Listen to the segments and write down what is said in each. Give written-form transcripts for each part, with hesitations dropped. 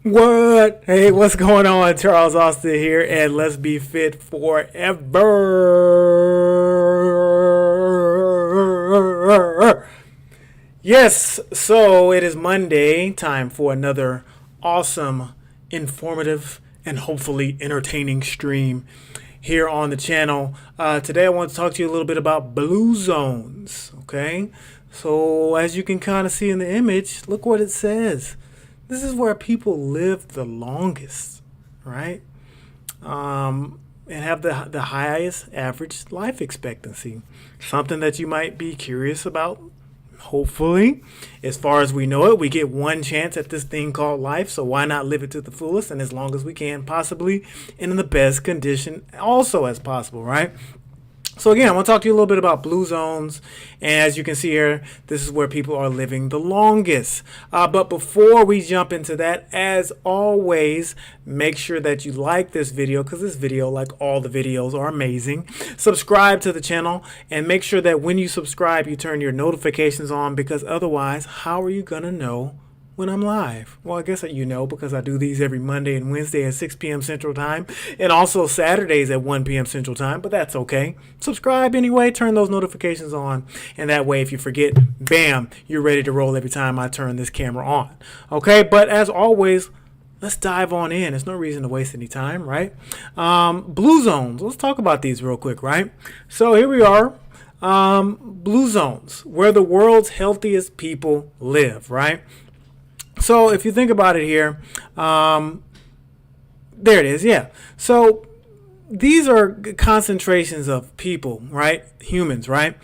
What? Hey, what's going on? Charles Austin here, and let's be fit forever. Yes, so it is Monday, time for another awesome, informative, and hopefully entertaining stream here on the channel. Today I want to talk to you a little bit about blue zones, okay? So as you can kind of see in the image, look what it says. This is where people live the longest, right? And have the highest average life expectancy. Something that you might be curious about. Hopefully, as far as we know it, we get one chance at this thing called life, so why not live it to the fullest and as long as we can, possibly, and in the best condition also as possible, right? So again, I want to talk to you a little bit about blue zones. And as you can see here, this is where people are living the longest. But before we jump into that, as always, make sure that you like this video, because this video, like all the videos, are amazing. Subscribe to the channel and make sure that when you subscribe, you turn your notifications on, because otherwise, how are you going to know when I'm live? Well, I guess that you know, because I do these every Monday and Wednesday at 6 p.m. Central Time, and also Saturdays at 1 p.m. Central Time, but that's okay. Subscribe anyway, turn those notifications on, and that way if you forget, bam, you're ready to roll every time I turn this camera on. Okay, but as always, let's dive on in. There's no reason to waste any time, right? Blue zones, let's talk about these real quick, right? So here we are. Blue zones, where the world's healthiest people live, right? So if you think about it here, there it is. Yeah. So these are concentrations of people, right? Humans, right?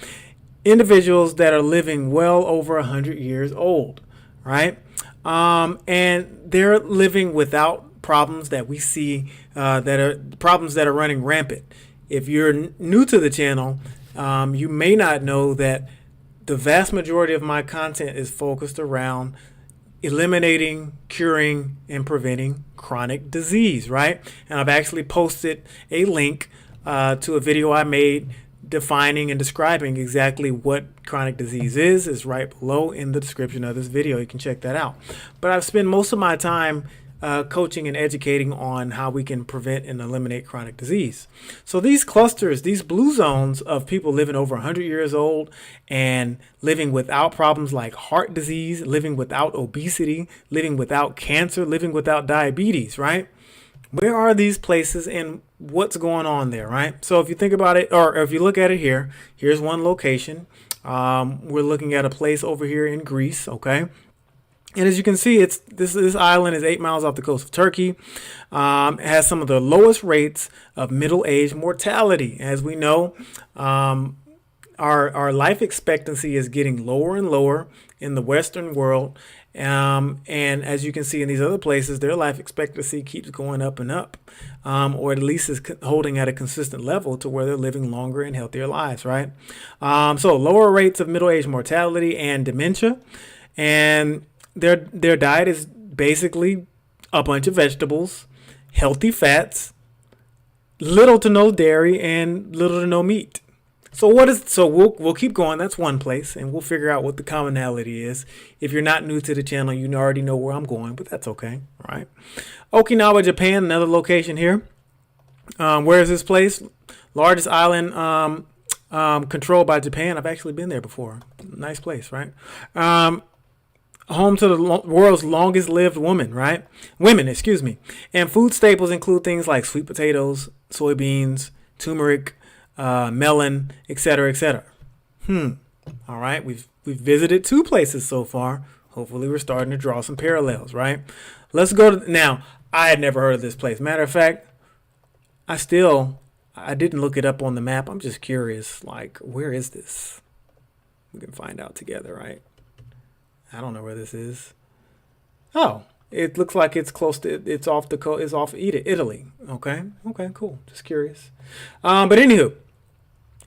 Individuals that are living well over 100 years old, right? And they're living without problems that we see that are problems that are running rampant. If you're new to the channel, you may not know that the vast majority of my content is focused around eliminating, curing, and preventing chronic disease, right? And I've actually posted a link to a video I made defining and describing exactly what chronic disease is. It's right below in the description of this video. You can check that out. But I've spent most of my time coaching and educating on how we can prevent and eliminate chronic disease. So these clusters, these blue zones of people living over 100 years old and living without problems like heart disease, living without obesity, living without cancer, living without diabetes, right? Where are these places and what's going on there, right? So if you think about it, or if you look at it here, here's one location. We're looking at a place over here in Greece, okay? And as you can see, this island is 8 miles off the coast of Turkey. It has some of the lowest rates of middle-age mortality. As we know, our life expectancy is getting lower and lower in the Western world. And as you can see in these other places, their life expectancy keeps going up and up, or at least is holding at a consistent level to where they're living longer and healthier lives, right? So lower rates of middle-age mortality and dementia. And their diet is basically a bunch of vegetables, healthy fats, little to no dairy, and little to no meat. So we'll keep going. That's one place, and we'll figure out what the commonality is. If you're not new to the channel, you already know where I'm going, but that's okay. All right. Okinawa, Japan, another location here. Where is this place? Largest island controlled by Japan. I've actually been there before. Nice place, right? Home to the world's longest lived women, right? Women, excuse me. And food staples include things like sweet potatoes, soybeans, turmeric, melon, etc., etc. All right, we've visited 2 places so far. Hopefully we're starting to draw some parallels, right? Let's go to, now, I had never heard of this place. Matter of fact, I didn't look it up on the map. I'm just curious, like, where is this? We can find out together, right? I don't know where this is. Oh, it looks like it's close to, it's off the coast, it's off Italy. Okay, cool. Just curious. But anywho,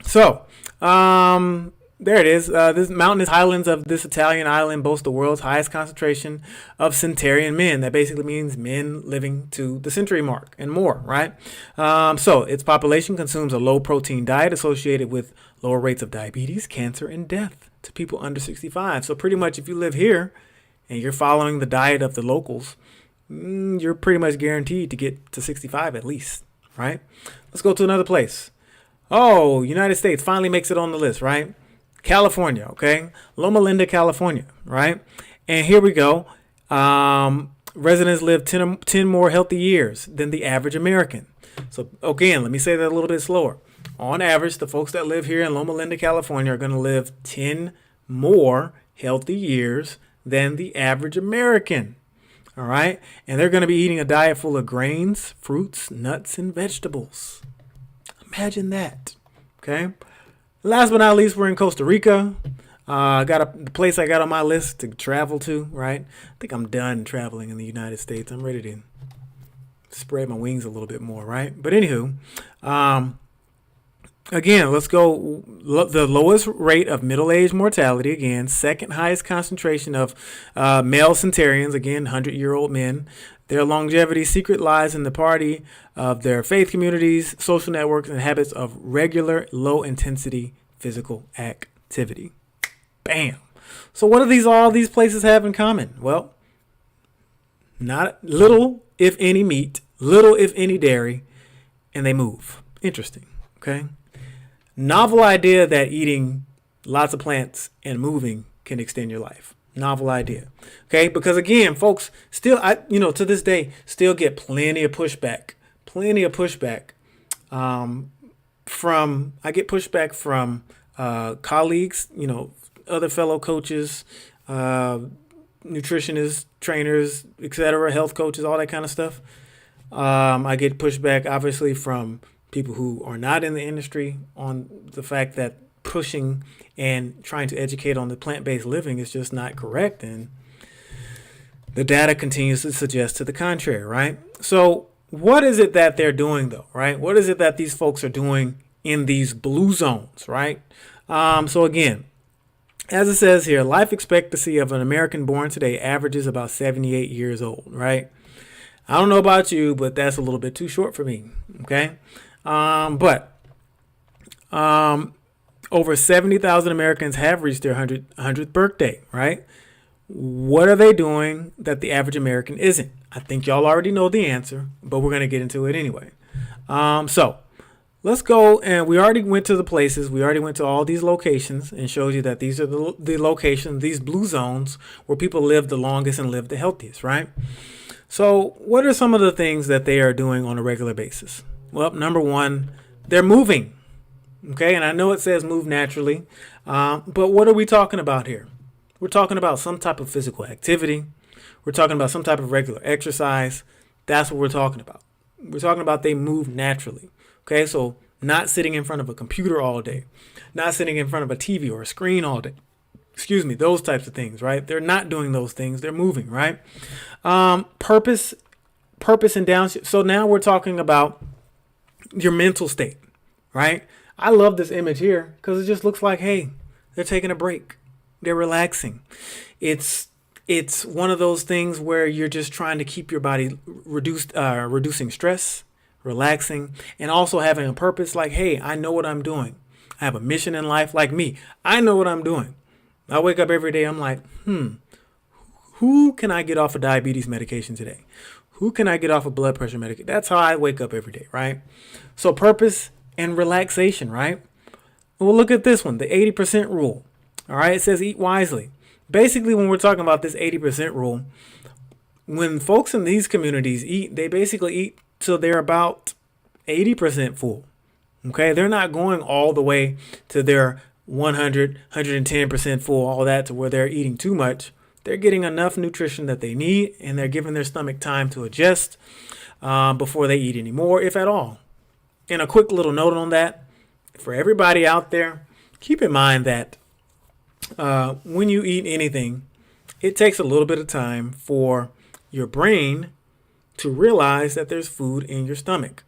so there it is. This mountainous highlands of this Italian island boast the world's highest concentration of centenarian men. That basically means men living to the century mark and more, right? So its population consumes a low protein diet associated with lower rates of diabetes, cancer, and death to people under 65. So pretty much if you live here and you're following the diet of the locals, you're pretty much guaranteed to get to 65 at least, right? Let's go to another place. Oh, United States finally makes it on the list, right? California, okay? Loma Linda, California, right? And here we go. Residents live 10 more healthy years than the average American. So, again, let me say that a little bit slower. On average, the folks that live here in Loma Linda, California are going to live 10 more healthy years than the average American. All right? And they're going to be eating a diet full of grains, fruits, nuts, and vegetables. Imagine that. Okay? Last but not least, we're in Costa Rica. The place I got on my list to travel to, right? I think I'm done traveling in the United States. I'm ready to spread my wings a little bit more, right? But anywho, again, let's go. The lowest rate of middle-age mortality, again, second highest concentration of male centenarians, again, 100-year-old men. Their longevity secret lies in the party of their faith communities, social networks, and habits of regular, low-intensity physical activity. Bam. So what do all these places have in common? Well, not little, if any, meat, little, if any, dairy, and they move. Interesting. Okay. Novel idea that eating lots of plants and moving can extend your life. Novel idea. Okay. Because again, folks, still, to this day, still get plenty of pushback from colleagues, other fellow coaches, nutritionists, trainers, etc., health coaches, all that kind of stuff. I get pushback, obviously, from people who are not in the industry on the fact that pushing and trying to educate on the plant-based living is just not correct. And the data continues to suggest to the contrary, right? So what is it that they're doing, though, right? What is it that these folks are doing in these blue zones, right? So again, as it says here, life expectancy of an American born today averages about 78 years old, right? I don't know about you, but that's a little bit too short for me, okay? But over 70,000 Americans have reached their 100th birthday, right? What are they doing that the average American isn't? I think y'all already know the answer, but we're going to get into it anyway. So let's go, and we already went to the places. We already went to all these locations and showed you that these are the locations, these blue zones where people live the longest and live the healthiest, right? So what are some of the things that they are doing on a regular basis? Well, number one, they're moving, okay? And I know it says move naturally, but what are we talking about here? We're talking about some type of physical activity. We're talking about some type of regular exercise. That's what we're talking about. We're talking about they move naturally. Okay, so not sitting in front of a computer all day, not sitting in front of a TV or a screen all day. Excuse me, those types of things, right? They're not doing those things. They're moving, right? Purpose and downshift. So now we're talking about your mental state, right? I love this image here because it just looks like, hey, they're taking a break. They're relaxing. It's one of those things where you're just trying to keep your body reducing stress, relaxing, and also having a purpose like, hey, I know what I'm doing. I have a mission in life. Like me, I know what I'm doing. I wake up every day. I'm like, who can I get off of diabetes medication today? Who can I get off of blood pressure medication? That's how I wake up every day, right? So purpose and relaxation, right? Well, look at this one, the 80% rule. All right, it says eat wisely. Basically, when we're talking about this 80% rule, when folks in these communities eat, they basically eat till they're about 80% full. Okay, they're not going all the way to their 100, 110% full, all that to where they're eating too much. They're getting enough nutrition that they need, and they're giving their stomach time to adjust before they eat any more, if at all. And a quick little note on that, for everybody out there, keep in mind that when you eat anything, it takes a little bit of time for your brain to realize that there's food in your stomach.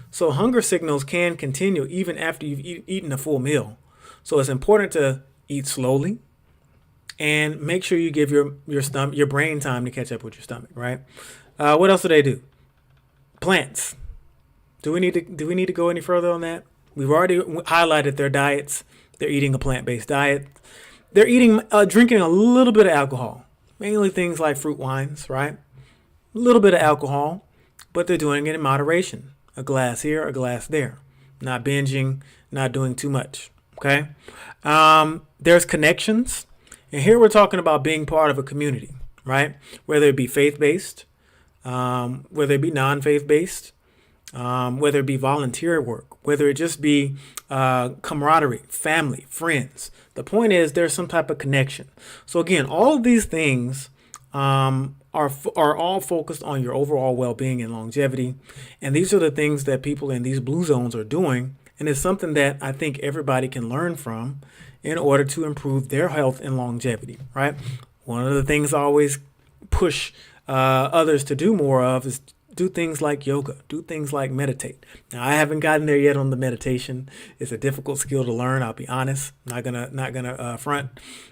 So hunger signals can continue even after you've eaten a full meal. So it's important to eat slowly and make sure you give your brain time to catch up with your stomach, right? What else do they do? Plants. Do we need to go any further on that? We've already highlighted their diets. They're eating a plant-based diet. They're drinking a little bit of alcohol, mainly things like fruit wines, right? a little bit of alcohol, but they're doing it in moderation. A glass here, a glass there. Not binging, not doing too much. Okay. There's connections. And here we're talking about being part of a community, right? Whether it be faith-based, whether it be non-faith-based, whether it be volunteer work, whether it just be camaraderie, family, friends. The point is there's some type of connection. So again, all of these things are all focused on your overall well-being and longevity. And these are the things that people in these blue zones are doing. And it's something that I think everybody can learn from in order to improve their health and longevity, right? One of the things I always push others to do more of is do things like yoga, do things like meditate. Now, I haven't gotten there yet on the meditation. It's a difficult skill to learn. I'll be honest. Not gonna front,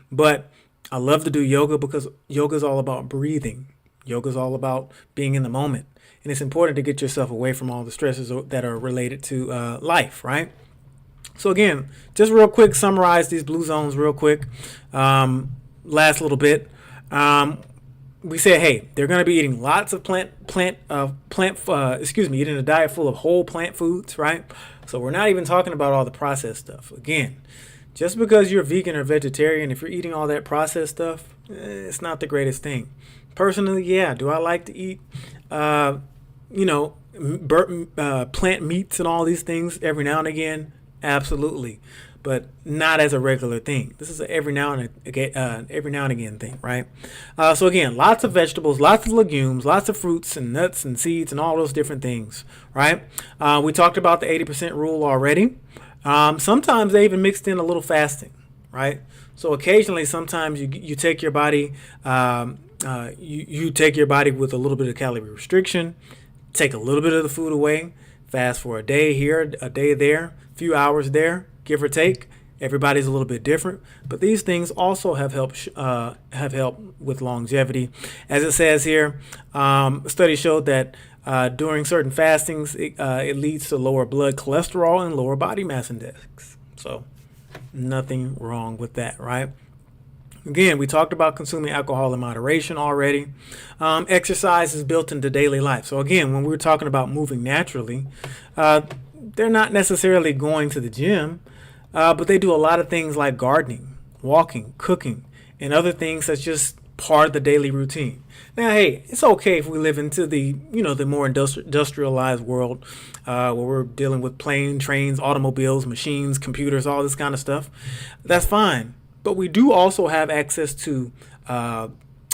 but I love to do yoga because yoga is all about breathing. Yoga is all about being in the moment, and it's important to get yourself away from all the stresses that are related to life, right? So again, just real quick, summarize these blue zones real quick. Last little bit. We said, hey, they're going to be eating lots of eating a diet full of whole plant foods, right? So we're not even talking about all the processed stuff. Again, just because you're vegan or vegetarian, if you're eating all that processed stuff, it's not the greatest thing. Personally, yeah. Do I like to eat, plant meats and all these things every now and again? Absolutely. But not as a regular thing. This is an every now and again thing, right? So again, lots of vegetables, lots of legumes, lots of fruits and nuts and seeds and all those different things, right? We talked about the 80% rule already. Sometimes they even mixed in a little fasting, right? So occasionally, sometimes you take your body, you take your body with a little bit of calorie restriction, take a little bit of the food away, fast for a day here, a day there, few hours there, give or take. Everybody's a little bit different, but these things also have helped with longevity. As it says here, a study showed that during certain fastings, it leads to lower blood cholesterol and lower body mass index. So nothing wrong with that, right? Again, we talked about consuming alcohol in moderation already. Exercise is built into daily life. So again, when we're talking about moving naturally, they're not necessarily going to the gym, but they do a lot of things like gardening, walking, cooking, and other things that's just part of the daily routine. Now, hey, it's okay if we live into the more industrialized world where we're dealing with planes, trains, automobiles, machines, computers, all this kind of stuff. That's fine. But we do also have access to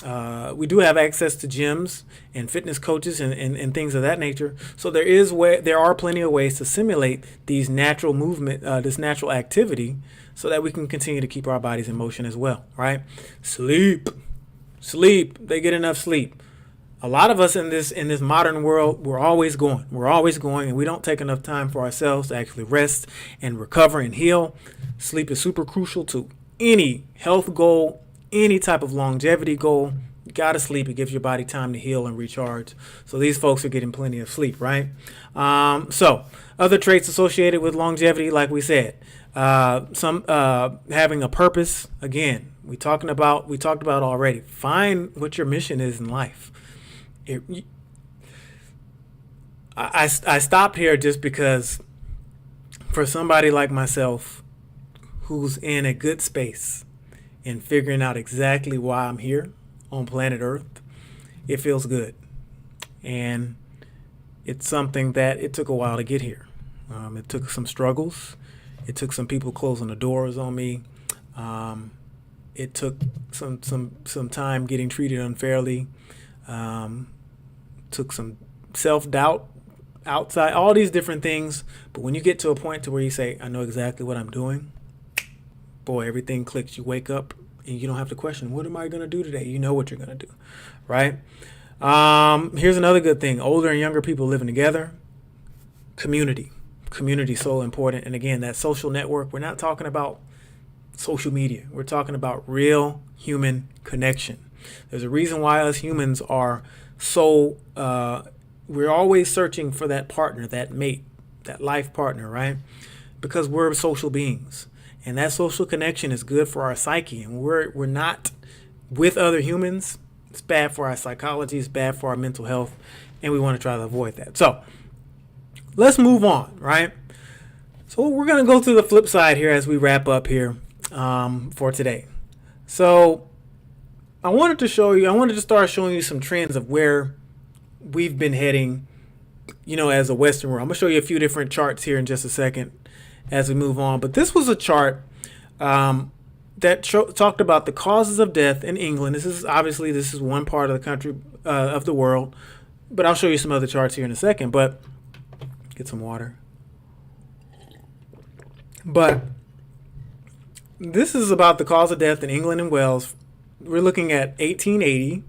gyms and fitness coaches and things of that nature. So there are plenty of ways to simulate these natural movement, this natural activity, so that we can continue to keep our bodies in motion as well, right? Sleep. They get enough sleep. A lot of us in this modern world, we're always going, and we don't take enough time for ourselves to actually rest and recover and heal. Sleep is super crucial to any health goal, any type of longevity goal. You gotta sleep. It gives your body time to heal and recharge. So these folks are getting plenty of sleep, right? So other traits associated with longevity, like we said, some having a purpose. Again, we talked about already. Find what your mission is in life. I stopped here just because for somebody like myself who's in a good space and figuring out exactly why I'm here on planet Earth, it feels good. And it's something that it took a while to get here. It took some struggles. It took some people closing the doors on me. It took some time getting treated unfairly. Took some self-doubt outside, all these different things. But when you get to a point to where you say, I know exactly what I'm doing, boy, everything clicks. You wake up and you don't have to question, what am I going to do today? You know what you're going to do, right? Here's another good thing. Older and younger people living together. Community is so important. And again, that social network, we're not talking about social media. We're talking about real human connection. There's a reason why us humans are so, we're always searching for that partner, that mate, that life partner, right? Because we're social beings. And that social connection is good for our psyche. And we're not with other humans, It's bad for our psychology. It's bad for our mental health. And we want to try to avoid that. So let's move on, right? So we're going to go to the flip side here as we wrap up here for today. So I wanted to start showing you some trends of where we've been heading, as a Western world. I'm going to show you a few different charts here in just a second as we move on. But this was a chart that talked about the causes of death in England. This is one part of the country, of the world. But I'll show you some other charts here in a second. But get some water. But this is about the cause of death in England and Wales. We're looking at 1880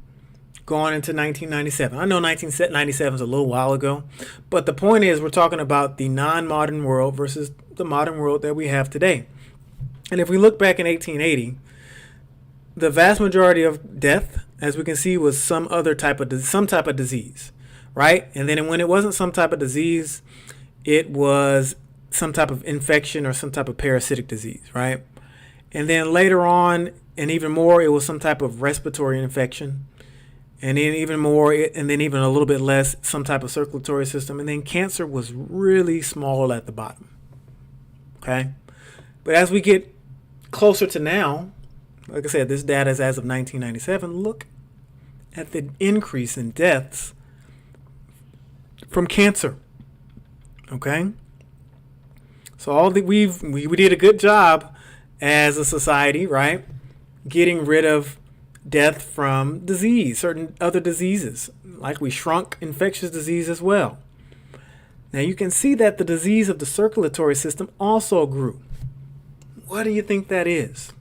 going into 1997. I know 1997 is a little while ago, but the point is we're talking about the non-modern world versus the modern world that we have today. And if we look back in 1880, the vast majority of death, as we can see, was some type of disease, right? And then when it wasn't some type of disease, it was some type of infection or some type of parasitic disease, right? And then later on, and even more, it was some type of respiratory infection. And then even more, and then even a little bit less, some type of circulatory system. And then cancer was really small at the bottom. Okay? But as we get closer to now, like I said, this data is as of 1997. Look at the increase in deaths from cancer. Okay? So we did a good job as a society, right? Getting rid of death from disease, certain other diseases. Like we shrunk infectious disease as well. Now you can see that the disease of the circulatory system also grew. What do you think that is?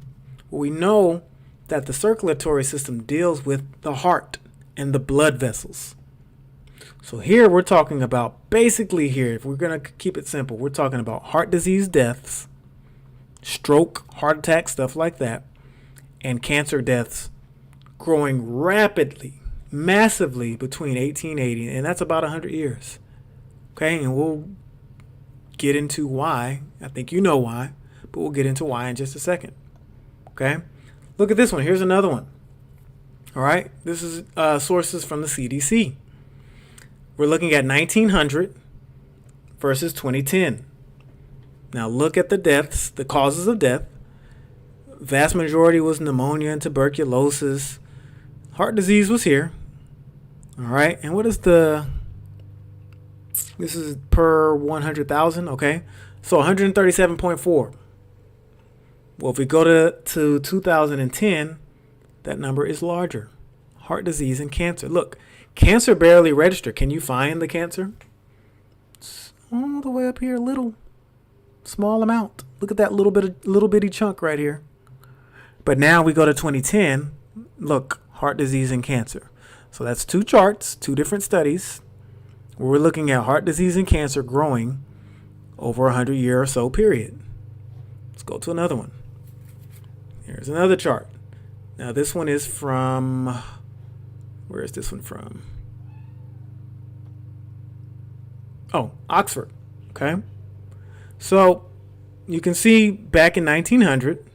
Well, we know that the circulatory system deals with the heart and the blood vessels. So here we're talking about, basically here, if we're going to keep it simple, we're talking about heart disease deaths, stroke, heart attack, stuff like that, and cancer deaths growing rapidly, massively between 1880, and that's about 100 years. Okay, and we'll get into why. I think you know why, but we'll get into why in just a second. Okay, look at this one. Here's another one. All right, this is sources from the CDC. We're looking at 1900 versus 2010. Now look at the deaths, the causes of death. Vast majority was pneumonia and tuberculosis. Heart disease was here. All right, and what is this is per 100,000, okay? So 137.4. Well, if we go to 2010, that number is larger. Heart disease and cancer. Look, cancer barely registered. Can you find the cancer? It's all the way up here, small amount. Look at that little bitty chunk right here. But now we go to 2010. Look, heart disease and cancer. So that's two charts, two different studies, where we're looking at heart disease and cancer growing over a 100-year or so period. Let's go to another one. Here's another chart. Now this one is from, where is this one from? Oh, Oxford. Okay. So you can see back in 1900,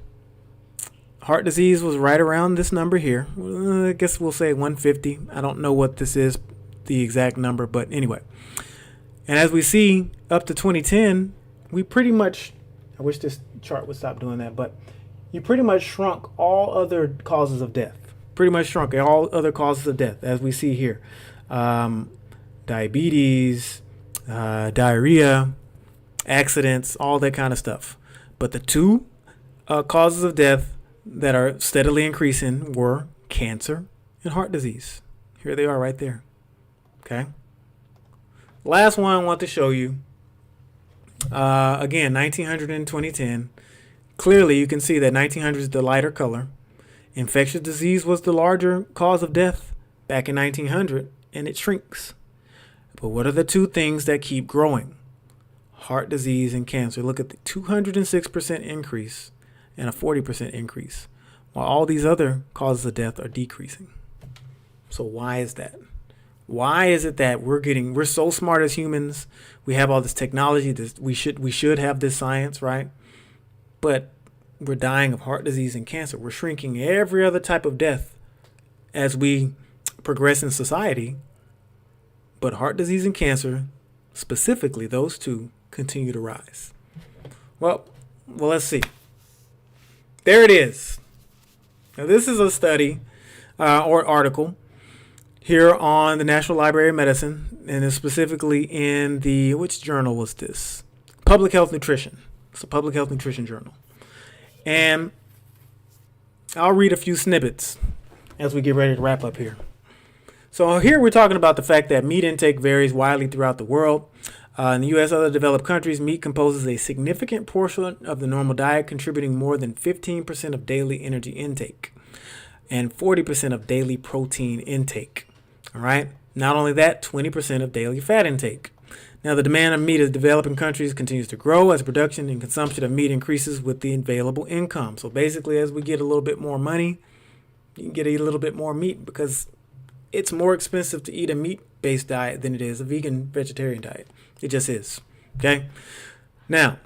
heart disease was right around this number here. I guess we'll say 150. I don't know what this is, the exact number, but anyway. And as we see up to 2010, we pretty much, I wish this chart would stop doing that, but you pretty much shrunk all other causes of death. Pretty much shrunk all other causes of death, as we see here. Diabetes, diarrhea, accidents, all that kind of stuff. But the two causes of death that are steadily increasing were cancer and heart disease. Here they are right there. Okay. Last one I want to show you. Again, 1900 and 2010. Clearly, you can see that 1900 is the lighter color. Infectious disease was the larger cause of death back in 1900, and it shrinks. But what are the two things that keep growing? Heart disease and cancer. Look at the 206% increase and a 40% increase, while all these other causes of death are decreasing. So why is that? Why is it that we're so smart as humans? We have all this technology. We should have this science, right? But we're dying of heart disease and cancer. We're shrinking every other type of death as we progress in society, but heart disease and cancer, specifically those two, continue to rise. Well, let's see. There it is. Now, this is a study or article here on the National Library of Medicine, and it's specifically in the, which journal was this? Public Health Nutrition. It's a Public Health Nutrition journal. And I'll read a few snippets as we get ready to wrap up here. So here we're talking about the fact that meat intake varies widely throughout the world. In the U.S. and other developed countries, meat composes a significant portion of the normal diet, contributing more than 15% of daily energy intake and 40% of daily protein intake. All right. Not only that, 20% of daily fat intake. Now, the demand of meat in developing countries continues to grow as production and consumption of meat increases with the available income. So basically, as we get a little bit more money, you can get a little bit more meat because it's more expensive to eat a meat-based diet than it is a vegan vegetarian diet. It just is. Okay. Now,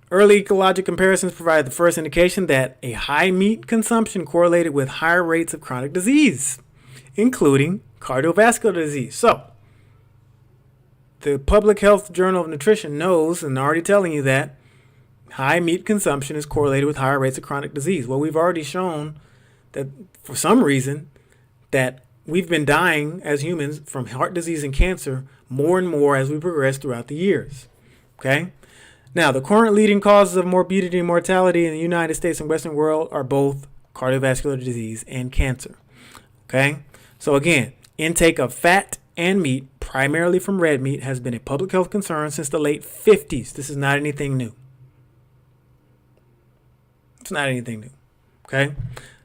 early ecologic comparisons provide the first indication that a high meat consumption correlated with higher rates of chronic disease, including cardiovascular disease. So, the Public Health Journal of Nutrition knows and already telling you that high meat consumption is correlated with higher rates of chronic disease. Well, we've already shown that for some reason that we've been dying as humans from heart disease and cancer more and more as we progress throughout the years. Okay? Now, the current leading causes of morbidity and mortality in the United States and Western world are both cardiovascular disease and cancer. Okay? So again, intake of fat and meat, primarily from red meat, has been a public health concern since the late 50s. This is not anything new. It's not anything new. Okay?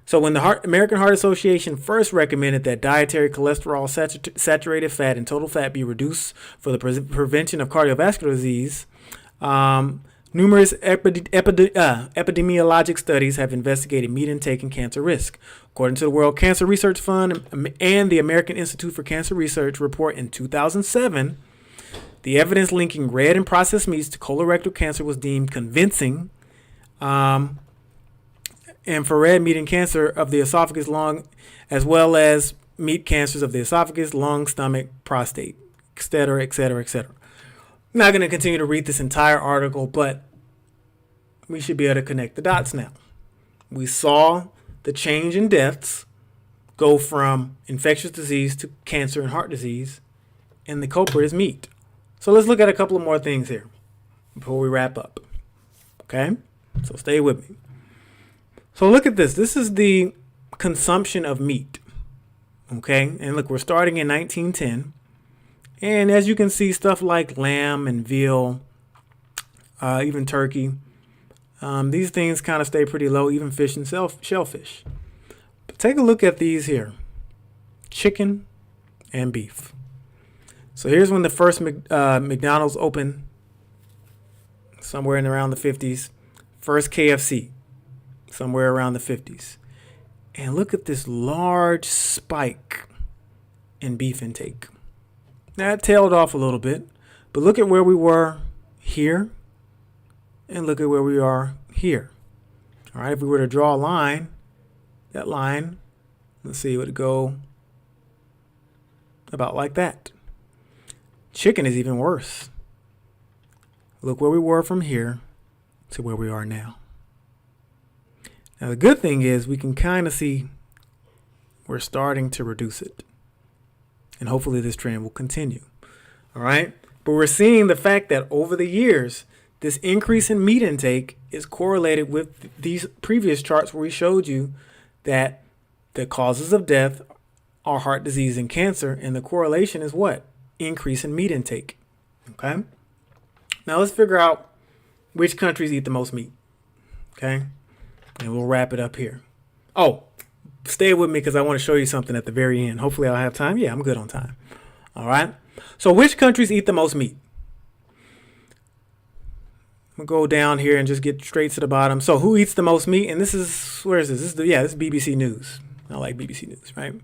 So when the American Heart Association first recommended that dietary cholesterol, saturated fat, and total fat be reduced for the prevention of cardiovascular disease, numerous epidemiologic studies have investigated meat intake and cancer risk. According to the World Cancer Research Fund and the American Institute for Cancer Research report in 2007, the evidence linking red and processed meats to colorectal cancer was deemed convincing. And for red meat and cancer of the esophagus, lung, as well as meat cancers of the esophagus, lung, stomach, prostate, etc., etc., etc. I'm not going to continue to read this entire article, but we should be able to connect the dots now. We saw the change in deaths go from infectious disease to cancer and heart disease, and the culprit is meat. So let's look at a couple of more things here before we wrap up. Okay? So stay with me. So look at this. This is the consumption of meat. Okay? And look, we're starting in 1910. And as you can see, stuff like lamb and veal, even turkey, these things kind of stay pretty low, even fish and shellfish. But take a look at these here. Chicken and beef. So here's when the first McDonald's opened, somewhere in around the 50s. First KFC. Somewhere around the 50s. And look at this large spike in beef intake. Now it tailed off a little bit, but look at where we were here and look at where we are here. All right, if we were to draw a line, that line, let's see, it would go about like that. Chicken is even worse. Look where we were from here to where we are now. Now, the good thing is we can kind of see we're starting to reduce it. And hopefully this trend will continue. All right. But we're seeing the fact that over the years, this increase in meat intake is correlated with these previous charts where we showed you that the causes of death are heart disease and cancer. And the correlation is what? Increase in meat intake. Okay. Now let's figure out which countries eat the most meat. Okay. And we'll wrap it up here. Oh, stay with me because I want to show you something at the very end. Hopefully I'll have time. Yeah, I'm good on time. All right. So which countries eat the most meat? We'll go down here and just get straight to the bottom. So who eats the most meat? And this is, where is this? This is BBC News. I like BBC News, right?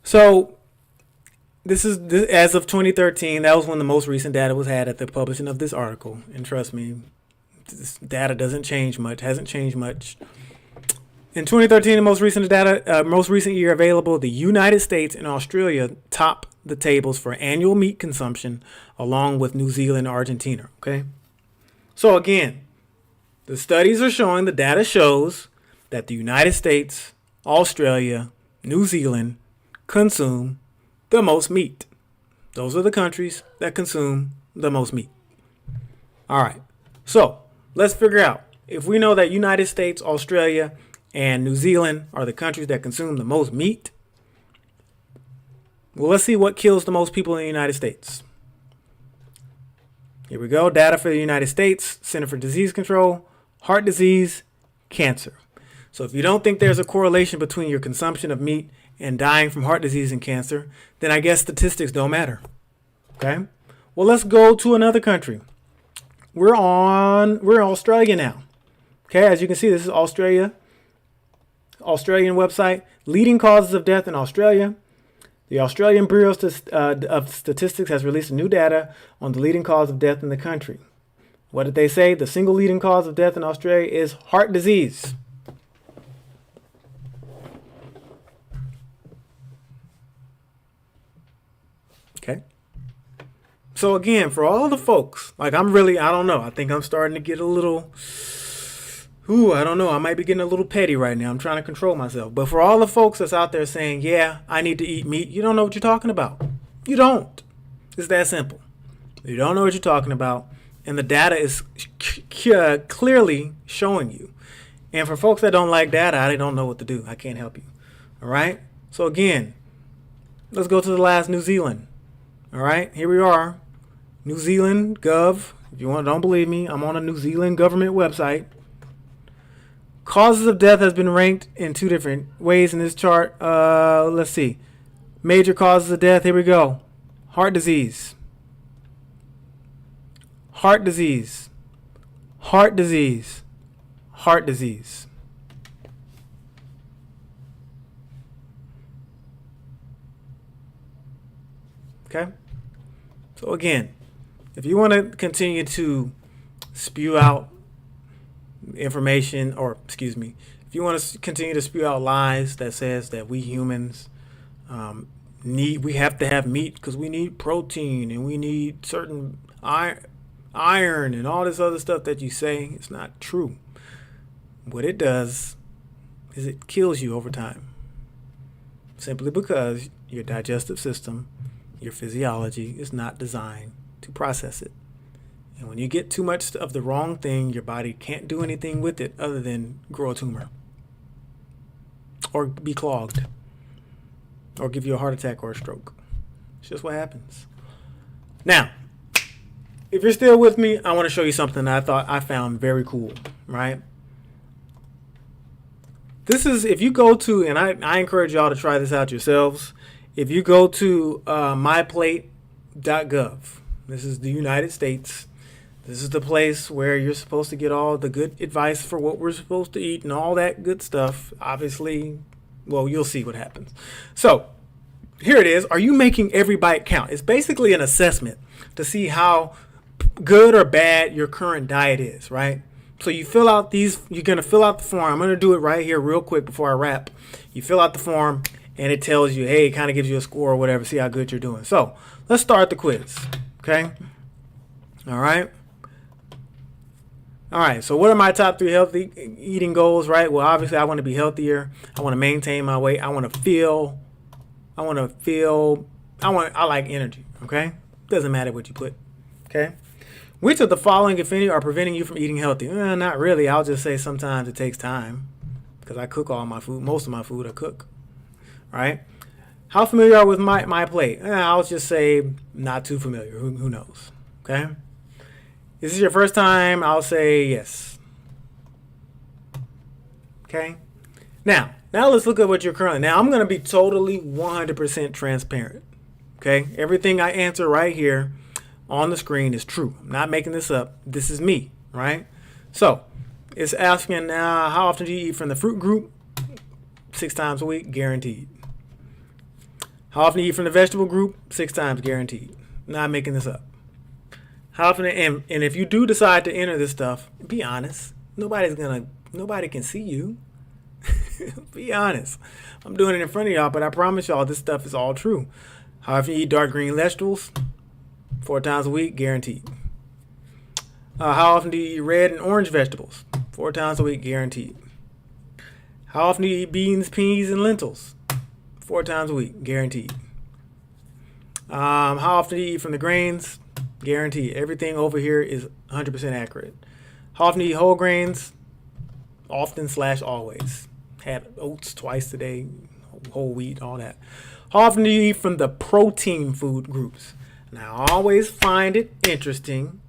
So this is as of 2013. That was when the most recent data was had at the publishing of this article. And trust me, this data doesn't change much, hasn't changed much In 2013, the most recent year available, the United States and Australia top the tables for annual meat consumption, along with New Zealand and Argentina. Okay, so again, the studies are showing, the data shows that the United States, Australia, New Zealand consume the most meat. Those are the countries that consume the most meat. All right, so let's figure out, if we know that United States, Australia, and New Zealand are the countries that consume the most meat, well, let's see what kills the most people in the United States. Here we go. Data for the United States, Center for Disease Control, heart disease, cancer. So if you don't think there's a correlation between your consumption of meat and dying from heart disease and cancer, then I guess statistics don't matter. Okay? Well, let's go to another country. We're in Australia now. Okay, as you can see, this is Australia. Australian website. Leading causes of death in Australia. The Australian Bureau of Statistics has released new data on the leading cause of death in the country. What did they say? The single leading cause of death in Australia is heart disease. Okay. So again, for all the folks, like I don't know. I think I'm starting to get a little, I don't know. I might be getting a little petty right now. I'm trying to control myself. But for all the folks that's out there saying, yeah, I need to eat meat, you don't know what you're talking about. You don't. It's that simple. You don't know what you're talking about. And the data is clearly showing you. And for folks that don't like data, I don't know what to do. I can't help you. All right. So again, let's go to the last, New Zealand. All right. Here we are. New Zealand Gov. If you don't believe me, I'm on a New Zealand government website. Causes of death has been ranked in two different ways in this chart. Let's see. Major causes of death. Here we go. Heart disease. Heart disease. Heart disease. Heart disease. Okay? So again, if you want to continue to spew out information, if you want to continue to spew out lies that says that we humans we have to have meat because we need protein and we need certain iron and all this other stuff that you say, it's not true. What it does is it kills you over time, simply because your digestive system, your physiology is not designed to process it. And when you get too much of the wrong thing, your body can't do anything with it other than grow a tumor or be clogged or give you a heart attack or a stroke. It's just what happens. Now, if you're still with me, I want to show you something that I found very cool, right? This is, if you go to, and I encourage y'all to try this out yourselves. If you go to MyPlate.gov, this is the United States. This is the place where you're supposed to get all the good advice for what we're supposed to eat and all that good stuff. Obviously, well, you'll see what happens. So here it is. Are you making every bite count? It's basically an assessment to see how good or bad your current diet is, right? So you fill out these, you're going to fill out the form. I'm going to do it right here real quick before I wrap. You fill out the form and it tells you, hey, it kind of gives you a score or whatever, see how good you're doing. So let's start the quiz, okay? All right. All right, so what are my top 3 healthy eating goals, right? Well, obviously, I want to be healthier. I want to maintain my weight. I like energy, okay? Doesn't matter what you put, okay? Which of the following, if any, are preventing you from eating healthy? Not really. I'll just say sometimes it takes time because I cook all my food. Most of my food I cook, right? How familiar are you with MyPlate? I'll just say not too familiar. Who knows, okay? Is this your first time? I'll say yes. Okay. Now let's look at what you're currently. Now I'm going to be totally 100% transparent. Okay. Everything I answer right here on the screen is true. I'm not making this up. This is me, right? So it's asking how often do you eat from the fruit group? 6 times a week, guaranteed. How often do you eat from the vegetable group? 6 times, guaranteed. Not making this up. How often, and if you do decide to enter this stuff, be honest. Nobody can see you. Be honest. I'm doing it in front of y'all, but I promise y'all this stuff is all true. How often you eat dark green vegetables? 4 times a week, guaranteed. How often do you eat red and orange vegetables? 4 times a week, guaranteed. How often do you eat beans, peas, and lentils? 4 times a week, guaranteed. How often do you eat from the grains? Guaranteed. Everything over here is 100% accurate. How often do you eat whole grains? Often / always. Had oats twice today, whole wheat, all that. How often do you eat from the protein food groups? Now, I always find it interesting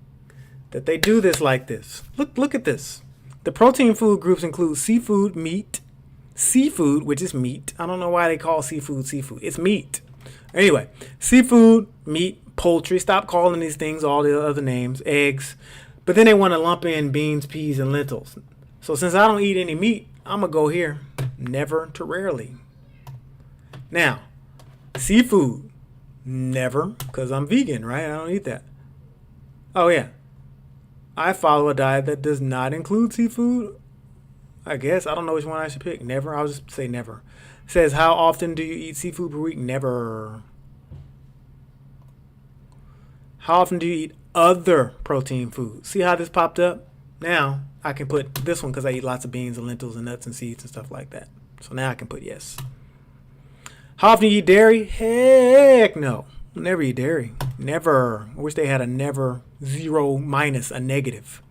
that they do this like this. Look at this. The protein food groups include seafood, meat, seafood, which is meat. I don't know why they call seafood. It's meat. Anyway, seafood, meat, poultry. Stop calling these things all the other names. Eggs. But then they want to lump in beans, peas, and lentils. So since I don't eat any meat, I'm going to go here. Never to rarely. Now, seafood. Never, because I'm vegan, right? I don't eat that. Oh, yeah. I follow a diet that does not include seafood. I guess. I don't know which one I should pick. Never. I'll just say never. It says, how often do you eat seafood per week? Never. How often do you eat other protein foods? See how this popped up? Now, I can put this one because I eat lots of beans and lentils and nuts and seeds and stuff like that. So now I can put yes. How often do you eat dairy? Heck no. Never eat dairy. Never. I wish they had a never, zero, minus, a negative.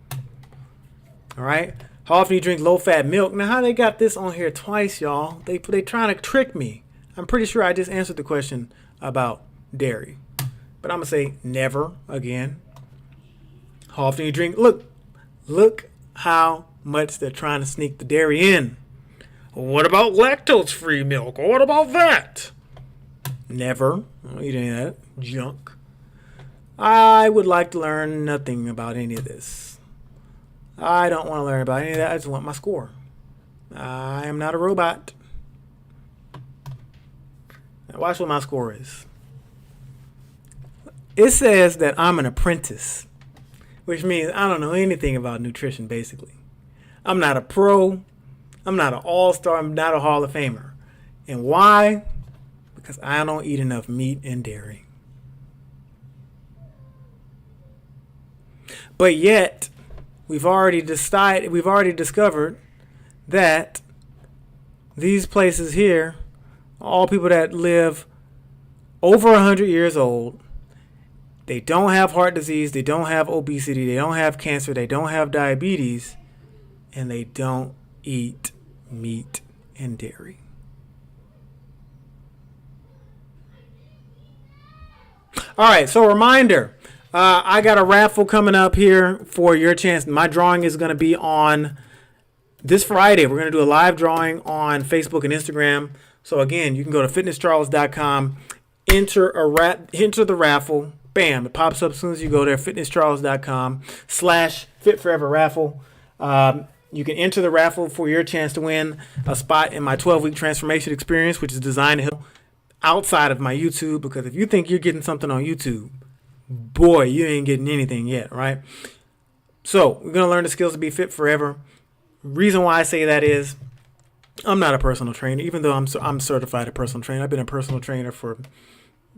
All right. How often do you drink low-fat milk? Now, how they got this on here twice, y'all? They trying to trick me. I'm pretty sure I just answered the question about dairy. But I'm going to say never again. How often do you drink? Look how much they're trying to sneak the dairy in. What about lactose-free milk? What about that? Never. I don't eat any of that junk. I would like to learn nothing about any of this. I don't want to learn about any of that. I just want my score. I am not a robot. Now watch what my score is. It says that I'm an apprentice, which means I don't know anything about nutrition, basically. I'm not a pro. I'm not an all-star. I'm not a Hall of Famer. And why? Because I don't eat enough meat and dairy. But yet, we've already discovered that these places here are all people that live over 100 years old. They don't have heart disease. They don't have obesity. They don't have cancer. They don't have diabetes. And they don't eat meat and dairy. All right, so reminder, I got a raffle coming up here for your chance. My drawing is going to be on this Friday. We're going to do a live drawing on Facebook and Instagram. So again, you can go to fitnesscharles.com, enter the raffle. Bam, it pops up as soon as you go there, fitnesscharles.com/fitforeverraffle. You can enter the raffle for your chance to win a spot in my 12-week transformation experience, which is designed to help outside of my YouTube, because if you think you're getting something on YouTube, boy, you ain't getting anything yet, right? So we're going to learn the skills to be fit forever. Reason why I say that is I'm not a personal trainer, even though I'm certified a personal trainer. I've been a personal trainer for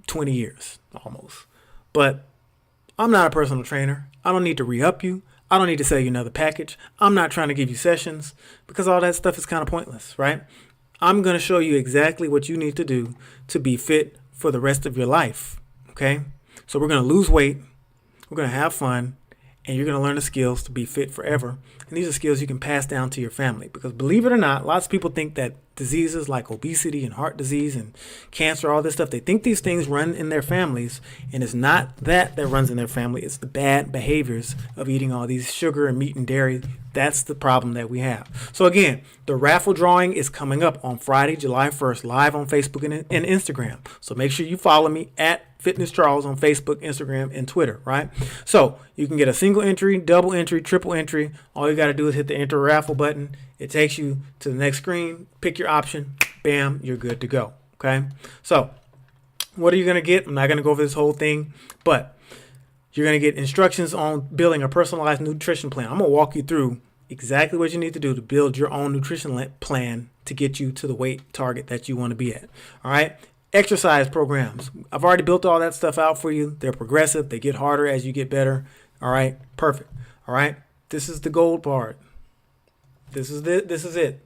20 years almost. But I'm not a personal trainer. I don't need to re-up you. I don't need to sell you another package. I'm not trying to give you sessions because all that stuff is kind of pointless, right? I'm going to show you exactly what you need to do to be fit for the rest of your life, okay? So we're going to lose weight, we're going to have fun, and you're going to learn the skills to be fit forever. And these are skills you can pass down to your family, because believe it or not, lots of people think that diseases like obesity and heart disease and cancer, all this stuff, they think these things run in their families, and it's not that runs in their family. It's the bad behaviors of eating all these sugar and meat and dairy. That's the problem that we have. So again, the raffle drawing is coming up on Friday, July 1st, live on Facebook and Instagram. So make sure you follow me at Fitness Charles on Facebook, Instagram, and Twitter, right? So you can get a single entry, double entry, triple entry. All you got to do is hit the enter raffle button. It takes you to the next screen. Pick your option. Bam, you're good to go. Okay. So what are you going to get? I'm not going to go over this whole thing, but you're going to get instructions on building a personalized nutrition plan. I'm going to walk you through exactly what you need to do to build your own nutrition plan to get you to the weight target that you want to be at. All right. Exercise programs. I've already built all that stuff out for you. They're progressive. They get harder as you get better. All right. Perfect. All right. This is the gold part. This is it.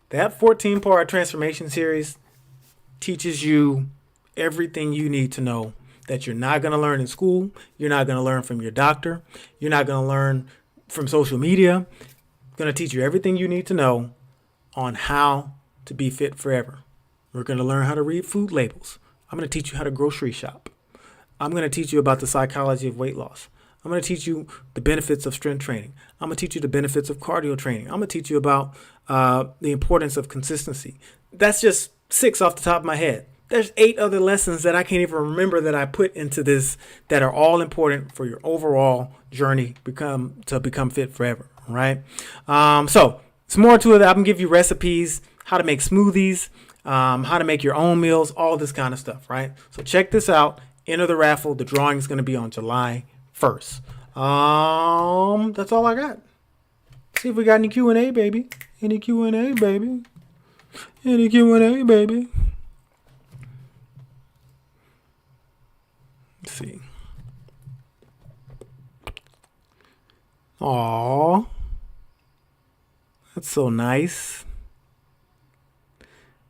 That 14-part transformation series teaches you everything you need to know that you're not going to learn in school. You're not going to learn from your doctor. You're not going to learn from social media. I'm going to teach you everything you need to know on how to be fit forever. We're going to learn how to read food labels. I'm going to teach you how to grocery shop. I'm going to teach you about the psychology of weight loss. I'm going to teach you the benefits of strength training. I'm going to teach you the benefits of cardio training. I'm going to teach you about the importance of consistency. That's just 6 off the top of my head. There's 8 other lessons that I can't even remember that I put into this that are all important for your overall journey to become fit forever. Right? So it's more to it. I can give you recipes, how to make smoothies, how to make your own meals, all this kind of stuff. Right? So check this out. Enter the raffle. The drawing is going to be on July 1st. That's all I got. See if we got any Q&A, baby. Any Q&A, baby. Any Q&A, baby. Let's see. Aw. That's so nice.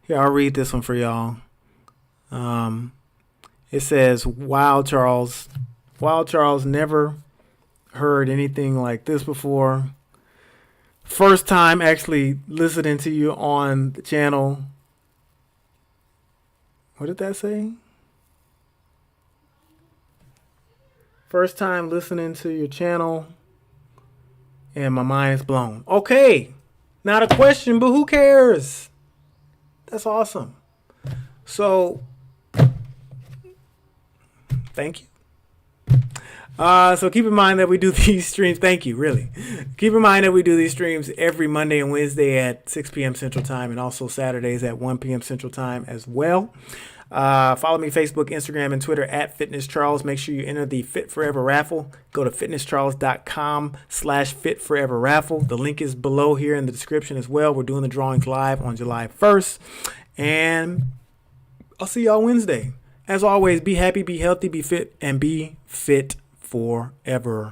Here, I'll read this one for y'all. It says, wow, Charles. Wow, Charles, never heard anything like this before. First time actually listening to you on the channel. What did that say? First time listening to your channel and my mind is blown. Okay, not a question, but who cares? That's awesome. So, thank you. So keep in mind that we do these streams. Thank you, really. Keep in mind that we do these streams every Monday and Wednesday at 6 p.m. Central Time and also Saturdays at 1 p.m. Central Time as well. Follow me Facebook, Instagram, and Twitter at Fitness Charles. Make sure you enter the Fit Forever raffle. Go to fitnesscharles.com/Fit Forever raffle. The link is below here in the description as well. We're doing the drawings live on July 1st. And I'll see y'all Wednesday. As always, be happy, be healthy, be fit, and be fit forever.